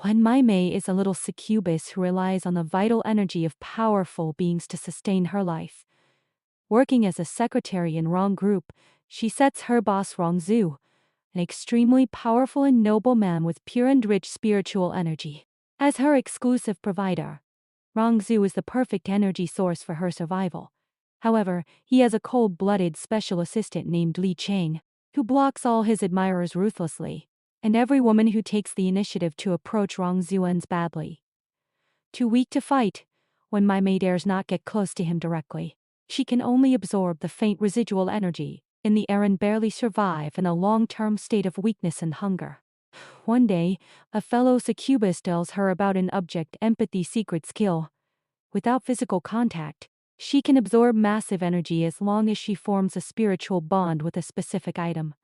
When Mai Mei is a little succubus who relies on the vital energy of powerful beings to sustain her life. Working as a secretary in Rong Group, she sets her boss Rong Zhu, an extremely powerful and noble man with pure and rich spiritual energy, as her exclusive provider. Rong Zhu is the perfect energy source for her survival. However, he has a cold-blooded special assistant named Li Cheng, who blocks all his admirers ruthlessly, and every woman who takes the initiative to approach Rong Zhu ends badly. Too weak to fight, when Mai Mei dares not get close to him directly, she can only absorb the faint residual energy in the air and barely survive in a long-term state of weakness and hunger. One day, a fellow succubus tells her about an object empathy secret skill. Without physical contact, she can absorb massive energy as long as she forms a spiritual bond with a specific item.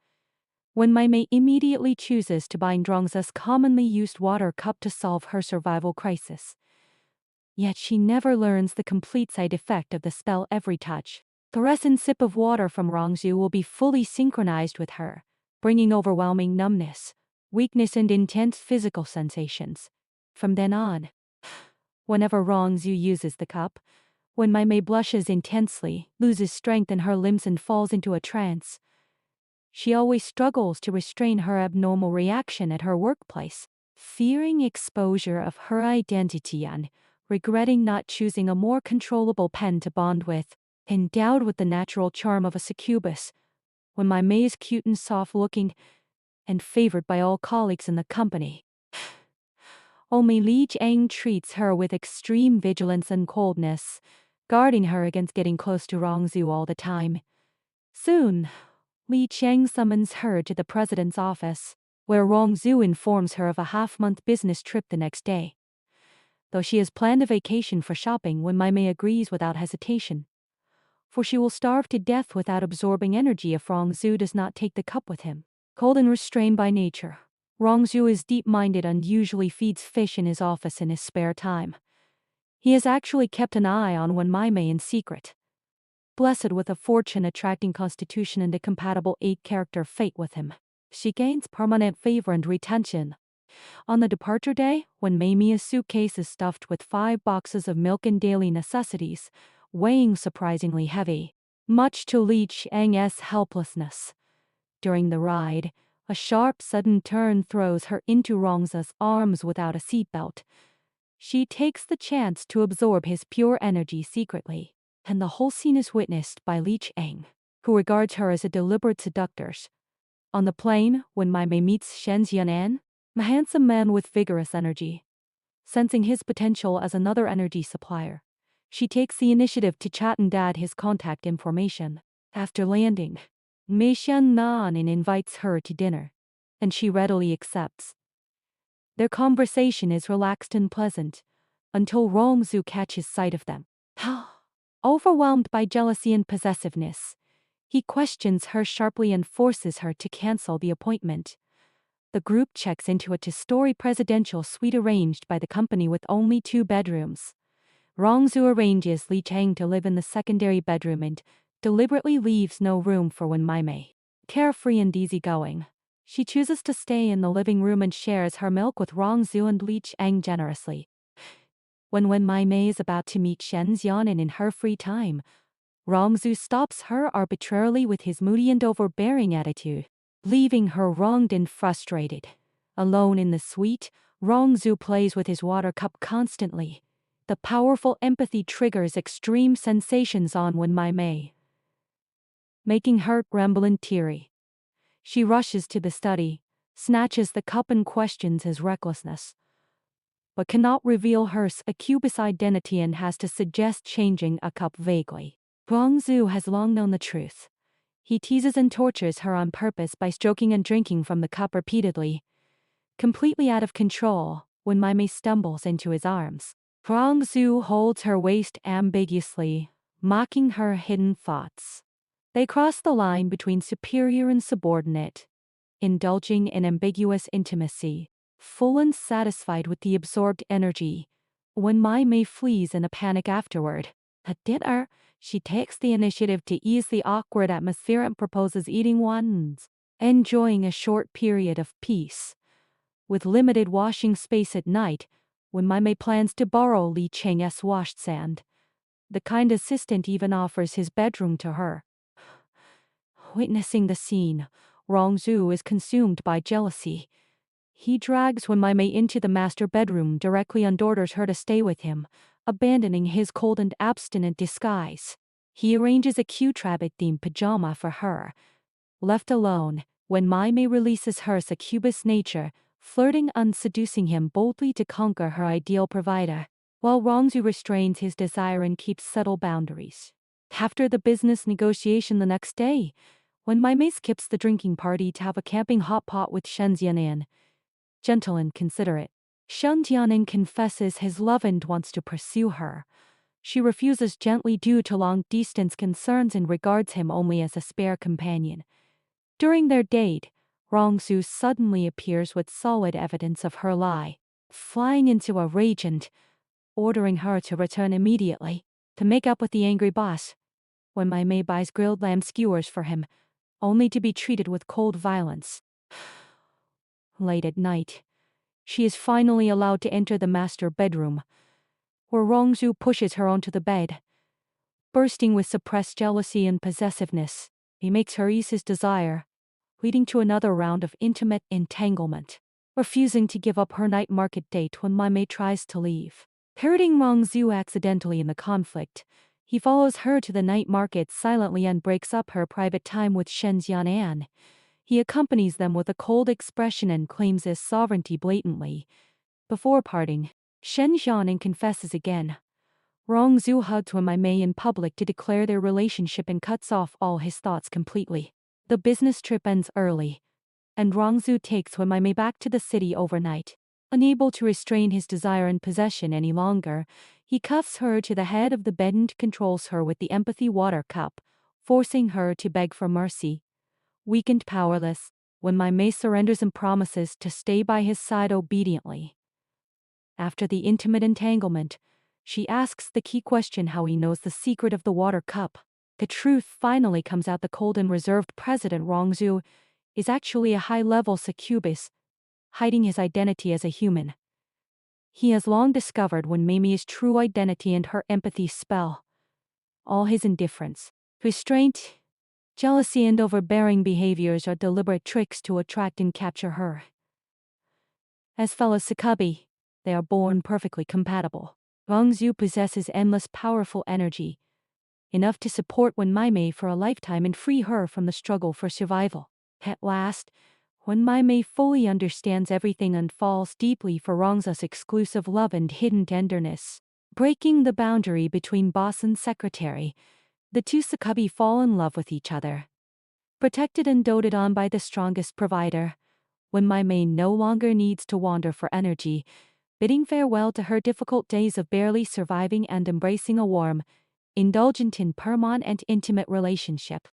When Mai Mei immediately chooses to bind Rongza's commonly used water cup to solve her survival crisis. Yet she never learns the complete side effect of the spell every touch. Caress and sip of water from Rongzhu will be fully synchronized with her, bringing overwhelming numbness, weakness and intense physical sensations. From then on, whenever Rongzhu uses the cup, when Mai Mei blushes intensely, loses strength in her limbs and falls into a trance, she always struggles to restrain her abnormal reaction at her workplace, fearing exposure of her identity and regretting not choosing a more controllable pen to bond with. Endowed with the natural charm of a succubus, when Mai Mei is cute and soft-looking, and favored by all colleagues in the company, only Li Cheng treats her with extreme vigilance and coldness, guarding her against getting close to Rongzhu all the time. Soon, Li Cheng summons her to the president's office, where Rongzhu informs her of a half-month business trip the next day. Though she has planned a vacation for shopping, when Mai Mei agrees without hesitation, for she will starve to death without absorbing energy if Rongzhu does not take the cup with him. Cold and restrained by nature, Rongzhu is deep-minded and usually feeds fish in his office in his spare time. He has actually kept an eye on Mai Mei in secret. Blessed with a fortune-attracting constitution and a compatible 8-character fate with him, she gains permanent favor and retention. On the departure day, when Mai Mei's suitcase is stuffed with 5 boxes of milk and daily necessities, weighing surprisingly heavy, much to Li Cheng's helplessness. During the ride, a sharp sudden turn throws her into Rongza's arms without a seatbelt. She takes the chance to absorb his pure energy secretly, and the whole scene is witnessed by Li Cheng, who regards her as a deliberate seductor. On the plane, when Mai Mei meets Shen Xianan, a handsome man with vigorous energy, sensing his potential as another energy supplier, she takes the initiative to chat and add his contact information. After landing, Mei Xianan invites her to dinner, and she readily accepts. Their conversation is relaxed and pleasant, until Rongzhu catches sight of them. Overwhelmed by jealousy and possessiveness, he questions her sharply and forces her to cancel the appointment. The group checks into a 2-story presidential suite arranged by the company with only 2 bedrooms. Rongzhu arranges Li Cheng to live in the secondary bedroom and deliberately leaves no room for Mai Mei. Carefree and easygoing, she chooses to stay in the living room and shares her milk with Rongzhu and Li Cheng generously. When Mai Mei is about to meet Shen Xianan in her free time, Rongzhu stops her arbitrarily with his moody and overbearing attitude, leaving her wronged and frustrated. Alone in the suite, Rongzhu plays with his water cup constantly. The powerful empathy triggers extreme sensations on Mai Mei, making her tremble and teary. She rushes to the study, snatches the cup and questions his recklessness, but cannot reveal her succubus identity and has to suggest changing a cup vaguely. Rongzhu has long known the truth. He teases and tortures her on purpose by stroking and drinking from the cup repeatedly. Completely out of control, when Mai Mei stumbles into his arms, Rongzhu holds her waist ambiguously, mocking her hidden thoughts. They cross the line between superior and subordinate, indulging in ambiguous intimacy, full and satisfied with the absorbed energy. When Mai Mei flees in a panic afterward, at dinner, she takes the initiative to ease the awkward atmosphere and proposes eating once, enjoying a short period of peace. With limited washing space at night, when Mai Mei plans to borrow Li Cheng's washed sand, the kind assistant even offers his bedroom to her. Witnessing the scene, Rongzhu is consumed by jealousy. He drags Wen Mai Mei into the master bedroom directly and orders her to stay with him, abandoning his cold and abstinent disguise. He arranges a cute rabbit-themed pajama for her. Left alone, Wen Mai Mei releases her succubus nature, flirting and seducing him boldly to conquer her ideal provider, while Rongzhu restrains his desire and keeps subtle boundaries. After the business negotiation the next day, Wen Mai Mei skips the drinking party to have a camping hot pot with Shen Jianan. Gentle and considerate, Shen Jianan confesses his love and wants to pursue her. She refuses gently due to long-distance concerns and regards him only as a spare companion. During their date, Rongzhu suddenly appears with solid evidence of her lie, flying into a rage and ordering her to return immediately. To make up with the angry boss, Wen Mai Mei buys grilled lamb skewers for him, only to be treated with cold violence. Late at night, she is finally allowed to enter the master bedroom, where Rongzhu pushes her onto the bed. Bursting with suppressed jealousy and possessiveness, he makes her ease his desire, leading to another round of intimate entanglement. Refusing to give up her night market date when Mai Mei tries to leave, hurting Rongzhu accidentally in the conflict, he follows her to the night market silently and breaks up her private time with Shen Jianan. He accompanies them with a cold expression and claims his sovereignty blatantly. Before parting, Shen Jianan confesses again. Rongzhu hugs Wen Mai Mei in public to declare their relationship and cuts off all his thoughts completely. The business trip ends early, and Rongzhu takes Wen Mai Mei back to the city overnight. Unable to restrain his desire and possession any longer, he cuffs her to the head of the bed and controls her with the empathy water cup, forcing her to beg for mercy. Weak and powerless, Wen Mai Mei surrenders and promises to stay by his side obediently. After the intimate entanglement, she asks the key question how he knows the secret of the water cup. The truth finally comes out: the cold and reserved President Rongzhu is actually a high-level succubus, hiding his identity as a human. He has long discovered Wen Mai Mei's true identity and her empathy spell. All his indifference, restraint, jealousy and overbearing behaviors are deliberate tricks to attract and capture her. As fellow succubi, they are born perfectly compatible. Rongzhu possesses endless powerful energy, enough to support Wen Mai Mei for a lifetime and free her from the struggle for survival. At last, Wen Mai Mei fully understands everything and falls deeply for Rongzhu's exclusive love and hidden tenderness. Breaking the boundary between boss and secretary, the two succubi fall in love with each other. Protected and doted on by the strongest provider, Wen Mai Mei no longer needs to wander for energy, bidding farewell to her difficult days of barely surviving and embracing a warm, indulgent and permanent and intimate relationship.